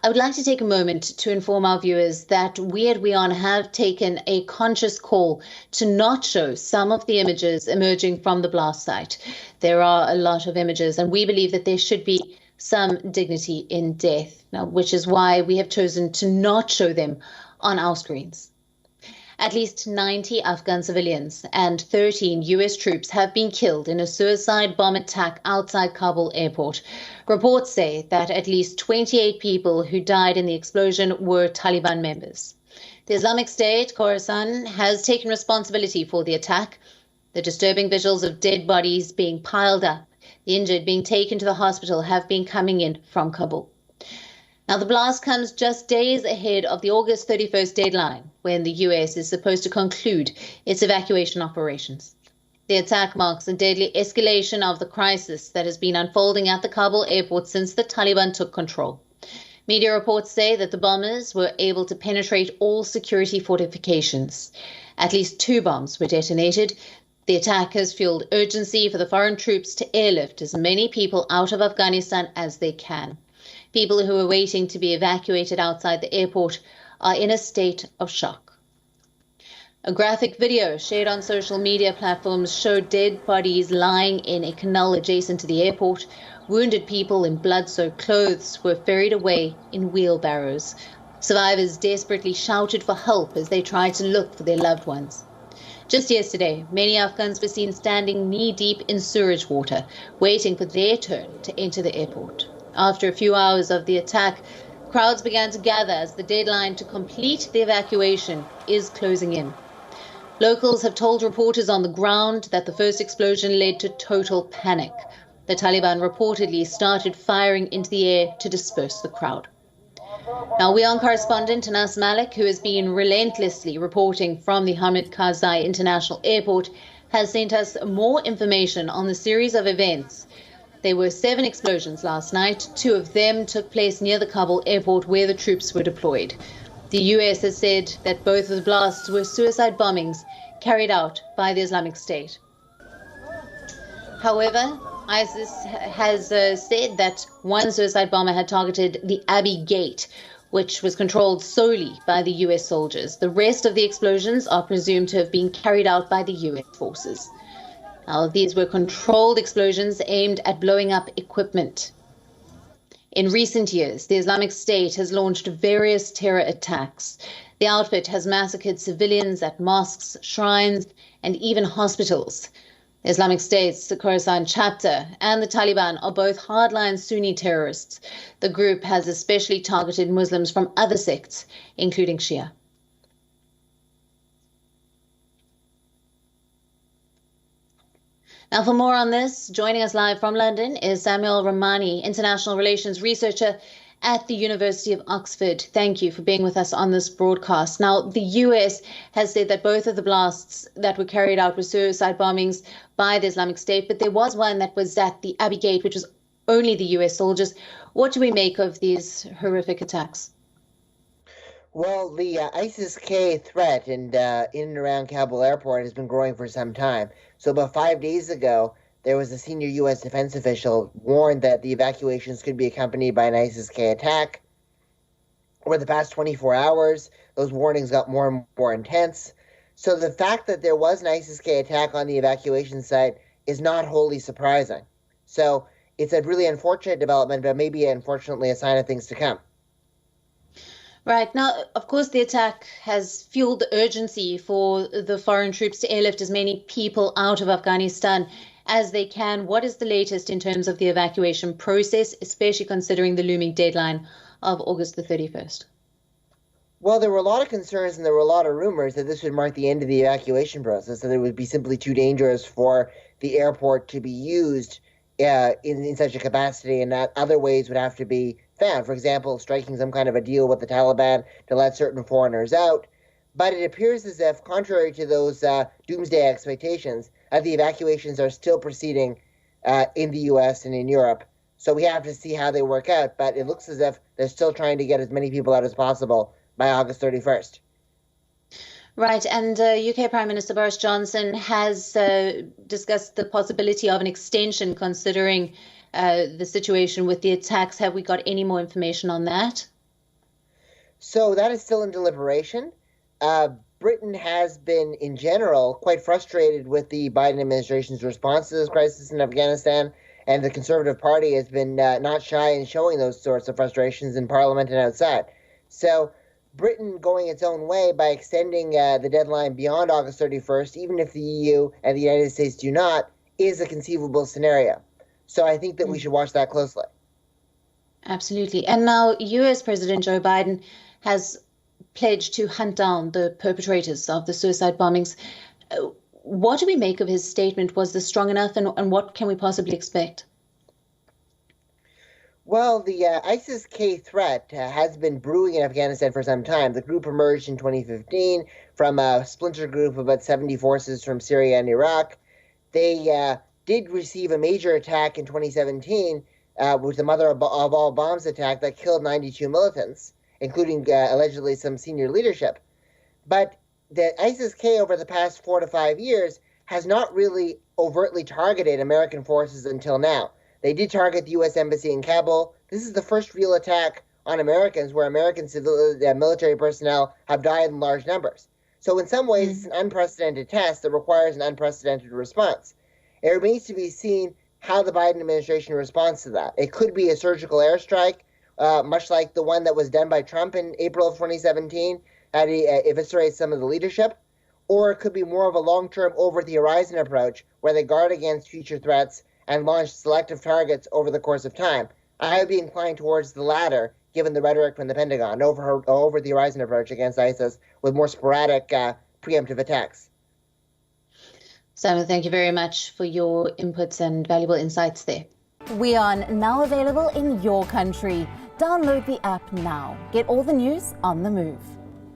I would like to take a moment to inform our viewers that we at WION have taken a conscious call to not show some of the images emerging from the blast site. There are a lot of images, and we believe that there should be some dignity in death, now, which is why we have chosen to not show them on our screens. At least 90 Afghan civilians and 13 US troops have been killed in a suicide bomb attack outside Kabul airport. Reports say that at least 28 people who died in the explosion were Taliban members. The Islamic State, Khorasan, has taken responsibility for the attack. The disturbing visuals of dead bodies being piled up, the injured being taken to the hospital, have been coming in from Kabul. Now, the blast comes just days ahead of the August 31st deadline, when the US is supposed to conclude its evacuation operations. The attack marks a deadly escalation of the crisis that has been unfolding at the Kabul airport since the Taliban took control. Media reports say that the bombers were able to penetrate all security fortifications. At least 2 bombs were detonated. The attack has fueled urgency for the foreign troops to airlift as many people out of Afghanistan as they can. People who are waiting to be evacuated outside the airport are in a state of shock. A graphic video shared on social media platforms showed dead bodies lying in a canal adjacent to the airport. Wounded people in blood-soaked clothes were ferried away in wheelbarrows. Survivors desperately shouted for help as they tried to look for their loved ones. Just yesterday, many Afghans were seen standing knee-deep in sewage water, waiting for their turn to enter the airport. After a few hours of the attack, crowds began to gather as the deadline to complete the evacuation is closing in. Locals have told reporters on the ground that the first explosion led to total panic. The Taliban reportedly started firing into the air to disperse the crowd. Now, WION correspondent Anas Malik, who has been relentlessly reporting from the Hamid Karzai International Airport, has sent us more information on the series of events. There were 7 explosions last night. 2 of them took place near the Kabul airport where the troops were deployed. The US has said that both of the blasts were suicide bombings carried out by the Islamic State. However, ISIS has said that one suicide bomber had targeted the Abbey Gate, which was controlled solely by the US soldiers. The rest of the explosions are presumed to have been carried out by the US forces. Now, these were controlled explosions aimed at blowing up equipment. In recent years, the Islamic State has launched various terror attacks. The outfit has massacred civilians at mosques, shrines, and even hospitals. The Islamic State's Khorasan chapter and the Taliban are both hardline Sunni terrorists. The group has especially targeted Muslims from other sects, including Shia. Now, for more on this, joining us live from London is Samuel Ramani, International Relations Researcher at the University of Oxford. Thank you for being with us on this broadcast. Now, the US has said that both of the blasts that were carried out were suicide bombings by the Islamic State, but there was one that was at the Abbey Gate, which was only the US soldiers. What do we make of these horrific attacks? Well, the ISIS-K threat in and around Kabul airport has been growing for some time. So about 5 days ago, there was a senior U.S. defense official warned that the evacuations could be accompanied by an ISIS-K attack. Over the past 24 hours, those warnings got more and more intense. So the fact that there was an ISIS-K attack on the evacuation site is not wholly surprising. So it's a really unfortunate development, but maybe unfortunately a sign of things to come. Right. Now, of course, the attack has fueled the urgency for the foreign troops to airlift as many people out of Afghanistan as they can. What is the latest in terms of the evacuation process, especially considering the looming deadline of August the 31st? Well, there were a lot of concerns and there were a lot of rumors that this would mark the end of the evacuation process, that it would be simply too dangerous for the airport to be used in such a capacity, and that other ways would have to be found. For example, striking some kind of a deal with the Taliban to let certain foreigners out. But it appears as if, contrary to those doomsday expectations, the evacuations are still proceeding in the U.S. and in Europe. So we have to see how they work out. But it looks as if they're still trying to get as many people out as possible by August 31st. Right, and UK Prime Minister Boris Johnson has discussed the possibility of an extension considering the situation with the attacks. Have we got any more information on that? So that is still in deliberation. Britain has been, in general, quite frustrated with the Biden administration's response to this crisis in Afghanistan, and the Conservative Party has been not shy in showing those sorts of frustrations in Parliament and outside. So Britain going its own way by extending the deadline beyond August 31st, even if the EU and the United States do not, is a conceivable scenario. So I think that we should watch that closely. Absolutely. And now US President Joe Biden has pledged to hunt down the perpetrators of the suicide bombings. What do we make of his statement? Was this strong enough, and what can we possibly expect? Well, the ISIS-K threat has been brewing in Afghanistan for some time. The group emerged in 2015 from a splinter group of about 70 forces from Syria and Iraq. They did receive a major attack in 2017, with the mother of all bombs attack that killed 92 militants, including allegedly some senior leadership. But the ISIS-K over the past 4 to 5 years has not really overtly targeted American forces until now. They did target the U.S. Embassy in Kabul. This is the first real attack on Americans where American military personnel have died in large numbers. So in some ways, it's an unprecedented test that requires an unprecedented response. It remains to be seen how the Biden administration responds to that. It could be a surgical airstrike, much like the one that was done by Trump in April of 2017, and he eviscerates some of the leadership. Or it could be more of a long-term over-the-horizon approach where they guard against future threats and launch selective targets over the course of time. I would be inclined towards the latter, given the rhetoric from the Pentagon, over-the-horizon approach against ISIS with more sporadic preemptive attacks. Simon, thank you very much for your inputs and valuable insights there. WION, now available in your country. Download the app now. Get all the news on the move.